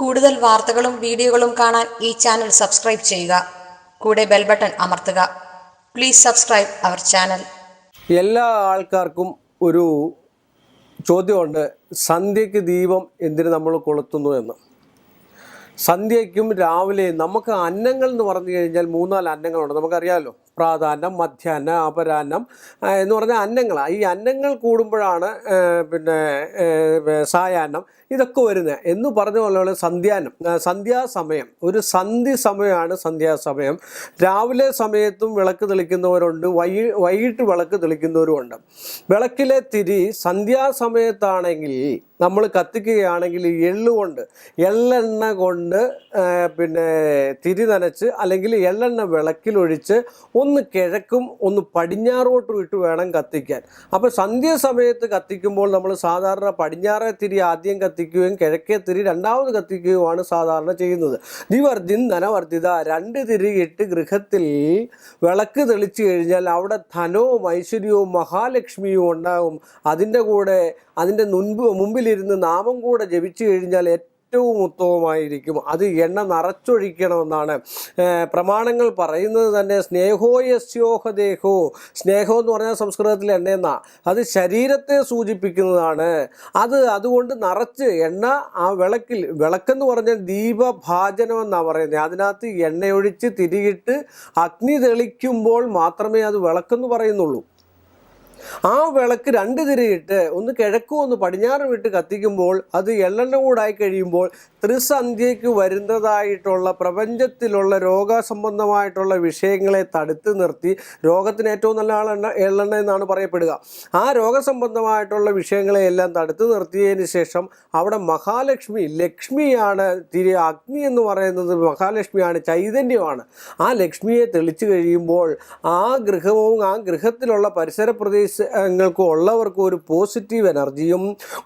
കൂടുതൽ വാർത്തകളും വീഡിയോകളും കാണാൻ ഈ ചാനൽ സബ്സ്ക്രൈബ് ചെയ്യുക. കൂടെ ബെൽ ബട്ടൺ അമർത്തുക. Please subscribe our channel. എല്ലാ ആൾക്കാർക്കും ഒരു ചോദ്യമുണ്ട്, സന്ധ്യയ്ക്ക് ദീപം എന്തിന് നമ്മൾ കൊളുത്തുന്നു എന്ന്. സന്ധ്യയ്ക്കും രാവിലെയും നമുക്ക് അന്നങ്ങൾ എന്ന് പറഞ്ഞു കഴിഞ്ഞാൽ 3-4 അന്നങ്ങളുണ്ട്, നമുക്കറിയാമല്ലോ. പ്രാധാന്യം, മധ്യാഹ്നം, അപരാഹ്നം എന്ന് പറഞ്ഞാൽ അന്നങ്ങളാണ്. ഈ അന്നങ്ങൾ കൂടുമ്പോഴാണ് സായാഹ്നം ഇതൊക്കെ വരുന്നത് എന്ന് പറഞ്ഞ പോലെയുള്ള സന്ധ്യാസമയം, ഒരു സന്ധ്യ സമയമാണ് സന്ധ്യാസമയം. രാവിലെ സമയത്തും വിളക്ക് തെളിക്കുന്നവരുണ്ട്, വൈകിട്ട് വിളക്ക് തെളിക്കുന്നവരുമുണ്ട്. വിളക്കിലെ തിരി സന്ധ്യാസമയത്താണെങ്കിൽ നമ്മൾ കത്തിക്കുകയാണെങ്കിൽ എള്ളെണ്ണ കൊണ്ട് തിരി നനച്ച് അല്ലെങ്കിൽ എള്ളെണ്ണ വിളക്കിലൊഴിച്ച് ഒന്ന് കിഴക്കും ഒന്ന് പടിഞ്ഞാറോട്ടും ഇട്ട് വേണം കത്തിക്കാൻ. അപ്പോൾ സന്ധ്യാസമയത്ത് കത്തിക്കുമ്പോൾ നമ്മൾ സാധാരണ പടിഞ്ഞാറേ തിരി ആദ്യം കത്തിക്കുകയും കിഴക്കേ തിരി രണ്ടാമത് കത്തിക്കുകയുമാണ് സാധാരണ ചെയ്യുന്നത്. ദിവർദ്ധിൻ ധനവർദ്ധിത, 2 തിരി ഇട്ട് ഗൃഹത്തിൽ വിളക്ക് തെളിച്ചു കഴിഞ്ഞാൽ അവിടെ ധനവും ഐശ്വര്യവും മഹാലക്ഷ്മിയും ഉണ്ടാകും. അതിൻ്റെ മുമ്പിലിരുന്ന് നാമം കൂടെ ജപിച്ചു കഴിഞ്ഞാൽ ഏറ്റവും ഉത്തമമായിരിക്കും. അത് എണ്ണ നിറച്ചൊഴിക്കണമെന്നാണ് പ്രമാണങ്ങൾ പറയുന്നത് തന്നെ. സ്നേഹോയസ്യോഹദേഹോ, സ്നേഹം എന്ന് പറഞ്ഞാൽ സംസ്കൃതത്തിൽ എണ്ണയെന്നാ, അത് ശരീരത്തെ സൂചിപ്പിക്കുന്നതാണ്. അതുകൊണ്ട് നിറച്ച് എണ്ണ ആ വിളക്കെന്ന് പറഞ്ഞാൽ ദീപഭാജനം എന്നാണ് പറയുന്നത്. അതിനകത്ത് എണ്ണയൊഴിച്ച് തിരിയിട്ട് അഗ്നി തെളിക്കുമ്പോൾ മാത്രമേ അത് വിളക്കെന്ന് പറയുന്നുള്ളൂ. ആ വിളക്ക് 2 തിരിയിട്ട് ഒന്ന് കിഴക്കും ഒന്ന് പടിഞ്ഞാറും ഇട്ട് കത്തിക്കുമ്പോൾ അത് എള്ളെണ്ണ കൂടായി കഴിയുമ്പോൾ ത്രിസന്ധ്യയ്ക്ക് വരുന്നതായിട്ടുള്ള പ്രപഞ്ചത്തിലുള്ള രോഗസംബന്ധമായിട്ടുള്ള വിഷയങ്ങളെ തടുത്ത് നിർത്തി, രോഗത്തിന് ഏറ്റവും നല്ല എള്ളെണ്ണ എന്നാണ് പറയപ്പെടുക, ആ രോഗസംബന്ധമായിട്ടുള്ള വിഷയങ്ങളെയെല്ലാം തടുത്ത് നിർത്തിയതിന് ശേഷം അവിടെ ലക്ഷ്മിയാണ് അഗ്നി എന്ന് പറയുന്നത്, മഹാലക്ഷ്മിയാണ്, ചൈതന്യമാണ്. ആ ലക്ഷ്മിയെ തെളിച്ചു കഴിയുമ്പോൾ ആ ഗൃഹവും ആ ഗൃഹത്തിലുള്ള പരിസര പ്രദേശങ്ങൾക്കും ഉള്ളവർക്കും ഒരു പോസിറ്റീവ് എനർജിയും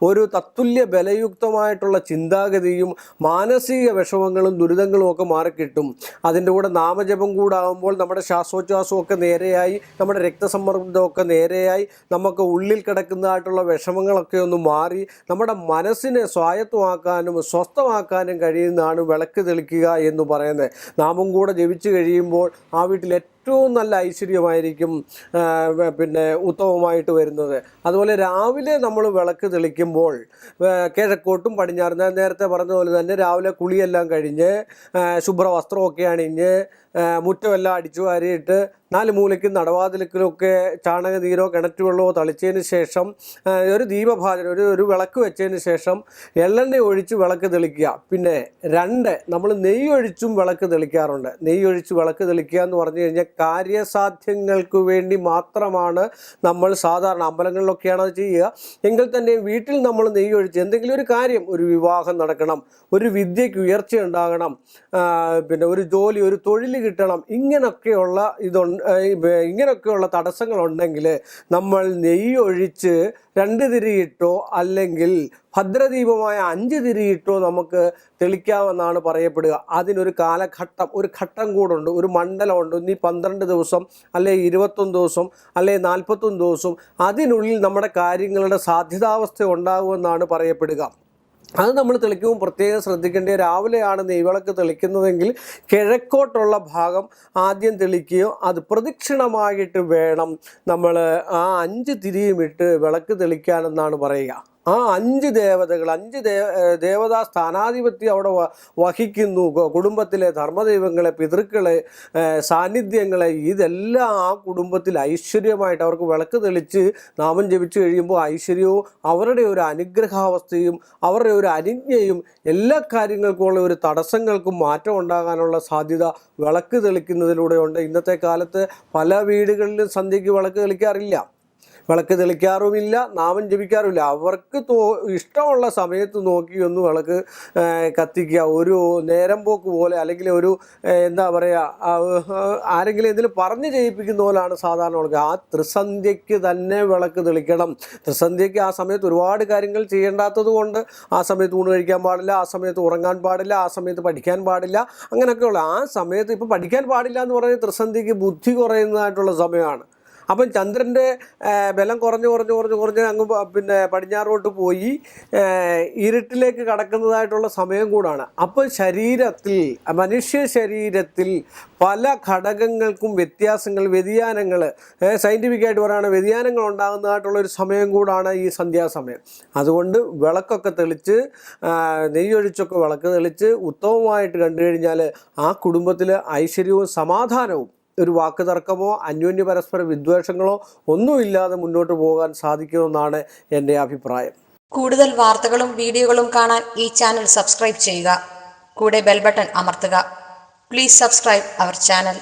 ഒരു തത്തുല്യ ബലയുക്തമായിട്ടുള്ള ചിന്താഗതിയും മാനസിക വിഷമങ്ങളും ദുരിതങ്ങളും ഒക്കെ മാറിക്കിട്ടും. അതിൻ്റെ കൂടെ നാമജപം കൂടാകുമ്പോൾ നമ്മുടെ ശ്വാസോച്ഛ്വാസവും ഒക്കെ നേരെയായി, നമ്മുടെ രക്തസമ്മർദ്ദമൊക്കെ നേരെയായി, നമുക്ക് ഉള്ളിൽ കിടക്കുന്നതായിട്ടുള്ള വിഷമങ്ങളൊക്കെ ഒന്ന് മാറി നമ്മുടെ മനസ്സിനെ സ്വായത്തമാക്കാനും സ്വസ്ഥമാക്കാനും കഴിയുന്നതാണ് വിളക്ക് തെളിക്കുക എന്ന് പറയുന്നത്. നാമം കൂടെ ജപിച്ചു കഴിയുമ്പോൾ ആ വീട്ടിൽ ഏറ്റവും നല്ല ഐശ്വര്യമായിരിക്കും ഉത്തമമായിട്ട് വരുന്നത്. അതുപോലെ രാവിലെ നമ്മൾ വിളക്ക് തെളിക്കുമ്പോൾ കിഴക്കോട്ടും പടിഞ്ഞാറും, ഞാൻ നേരത്തെ പറഞ്ഞ പോലെ തന്നെ രാവിലെ കുളിയെല്ലാം കഴിഞ്ഞ് ശുഭ്രവസ്ത്രമൊക്കെ അണിഞ്ഞ് മുറ്റമെല്ലാം അടിച്ചു വാരിയിട്ട് 4 മൂലയ്ക്കും നടവാതിലക്കിലൊക്കെ ചാണകനീരോ കിണറ്റുവെള്ളമോ തളിച്ചതിന് ശേഷം ഒരു ദീപഭാജനം, ഒരു വിളക്ക് വെച്ചതിന് ശേഷം എള്ളെണ്ണ ഒഴിച്ച് വിളക്ക് തെളിക്കുക. പിന്നെ 2 നമ്മൾ നെയ്യൊഴിച്ചും വിളക്ക് തെളിക്കാറുണ്ട്. നെയ്യൊഴിച്ച് വിളക്ക് തെളിക്കുക എന്ന് പറഞ്ഞു കഴിഞ്ഞാൽ കാര്യസാധ്യങ്ങൾക്ക് വേണ്ടി മാത്രമാണ് നമ്മൾ സാധാരണ അമ്പലങ്ങളിലൊക്കെയാണ് അത് ചെയ്യുക. എങ്കിൽ തന്നെ വീട്ടിൽ നമ്മൾ നെയ്യൊഴിച്ച് എന്തെങ്കിലും ഒരു കാര്യം, ഒരു വിവാഹം നടക്കണം, ഒരു വിദ്യയ്ക്ക് ഉയർച്ച ഉണ്ടാകണം, ഒരു ജോലി, ഒരു തൊഴിൽ കിട്ടണം, ഇങ്ങനെയൊക്കെയുള്ള തടസ്സങ്ങളുണ്ടെങ്കിൽ നമ്മൾ നെയ്യൊഴിച്ച് 2 തിരിയിട്ടോ അല്ലെങ്കിൽ ഭദ്രദീപമായ 5 തിരിയിട്ടോ നമുക്ക് തെളിക്കാമെന്നാണ് പറയപ്പെടുക. അതിനൊരു ഒരു ഘട്ടം കൂടുണ്ട്, ഒരു മണ്ഡലമുണ്ട്. ഇനി 12 ദിവസം അല്ലെ 21 ദിവസം അല്ലെ 41 ദിവസം അതിനുള്ളിൽ നമ്മുടെ കാര്യങ്ങളുടെ സാധ്യതാവസ്ഥ ഉണ്ടാകുമെന്നാണ് പറയപ്പെടുക. അത് നമ്മൾ തെളിക്കുമ്പോൾ പ്രത്യേകം ശ്രദ്ധിക്കേണ്ടത്, രാവിലെയാണ് നെയ്വിളക്ക് തെളിക്കുന്നതെങ്കിൽ കിഴക്കോട്ടുള്ള ഭാഗം ആദ്യം തെളിക്കുകയോ അത് പ്രദക്ഷിണമായിട്ട് വേണം നമ്മൾ ആ 5 തിരിയും ഇട്ട് വിളക്ക് തെളിക്കാനെന്നാണ് പറയുക. ആ 5 ദേവതകൾ, 5 ദേവതാ സ്ഥാനാധിപത്യം അവിടെ വഹിക്കുന്നു. കുടുംബത്തിലെ ധർമ്മദൈവങ്ങളെ, പിതൃക്കളെ, സാന്നിധ്യങ്ങളെ, ഇതെല്ലാം ആ കുടുംബത്തിൽ ഐശ്വര്യമായിട്ട് അവർക്ക് വിളക്ക് തെളിച്ച് നാമം ജപിച്ചു കഴിയുമ്പോൾ ഐശ്വര്യവും അവരുടെ ഒരു അനുഗ്രഹാവസ്ഥയും അവരുടെ ഒരു അനുജ്ഞയും എല്ലാ കാര്യങ്ങൾക്കുമുള്ള ഒരു തടസ്സങ്ങൾക്കും മാറ്റം ഉണ്ടാകാനുള്ള സാധ്യത വിളക്ക് തെളിക്കുന്നതിലൂടെ ഉണ്ട്. ഇന്നത്തെ കാലത്ത് പല വീടുകളിലും സന്ധ്യയ്ക്ക് വിളക്ക് തെളിക്കാറില്ല, വിളക്ക് തെളിക്കാറുമില്ല, നാമം ജപിക്കാറുമില്ല. അവർക്ക് ഇഷ്ടമുള്ള സമയത്ത് നോക്കി ഒന്ന് വിളക്ക് കത്തിക്കുക. ഒരു നേരം പോക്ക് പോലെ, അല്ലെങ്കിൽ ഒരു എന്താ പറയുക, ആരെങ്കിലും എന്തെങ്കിലും പറഞ്ഞ് ചെയ്യിപ്പിക്കുന്ന പോലെയാണ് സാധാരണ വിളക്ക്. ആ ത്രിസന്ധ്യയ്ക്ക് തന്നെ വിളക്ക് തെളിക്കണം. ത്രിസന്ധ്യയ്ക്ക് ആ സമയത്ത് ഒരുപാട് കാര്യങ്ങൾ ചെയ്യേണ്ടാത്തത് കൊണ്ട് ആ സമയത്ത് ഊണ് കഴിക്കാൻ പാടില്ല, ആ സമയത്ത് ഉറങ്ങാൻ പാടില്ല, ആ സമയത്ത് പഠിക്കാൻ പാടില്ല, അങ്ങനെയൊക്കെയുള്ള ആ സമയത്ത് ഇപ്പോൾ പഠിക്കാൻ പാടില്ല എന്ന് പറയുന്നത് ത്രിസന്ധ്യയ്ക്ക് ബുദ്ധി കുറയുന്നതായിട്ടുള്ള സമയമാണ്. അപ്പം ചന്ദ്രൻ്റെ ബലം കുറഞ്ഞ് അങ്ങ് പിന്നെ പടിഞ്ഞാറോട്ട് പോയി ഇരുട്ടിലേക്ക് കടക്കുന്നതായിട്ടുള്ള സമയം കൂടാണ്. അപ്പോൾ മനുഷ്യ ശരീരത്തിൽ പല ഘടകങ്ങൾക്കും വ്യതിയാനങ്ങൾ സയൻറ്റിഫിക്കായിട്ട് പറയുകയാണ്, വ്യതിയാനങ്ങൾ ഉണ്ടാകുന്നതായിട്ടുള്ളൊരു സമയം കൂടാണ് ഈ സന്ധ്യാസമയം. അതുകൊണ്ട് വിളക്കൊക്കെ തെളിച്ച് നെയ്യൊഴിച്ചൊക്കെ വിളക്ക് തെളിച്ച് ഉത്തമമായിട്ട് കണ്ടു കഴിഞ്ഞാൽ ആ കുടുംബത്തിൽ ഐശ്വര്യവും സമാധാനവും, ഒരു വാക്ക് തർക്കമോ അന്യോന്യ പരസ്പര വിദ്വേഷങ്ങളോ ഒന്നുമില്ലാതെ മുന്നോട്ട് പോകാൻ സാധിക്കുമെന്നാണ് എൻ്റെ അഭിപ്രായം. കൂടുതൽ വാർത്തകളും വീഡിയോകളും കാണാൻ ഈ ചാനൽ സബ്സ്ക്രൈബ് ചെയ്യുക. കൂടെ ബെൽ ബട്ടൺ അമർത്തുക. Please subscribe our channel.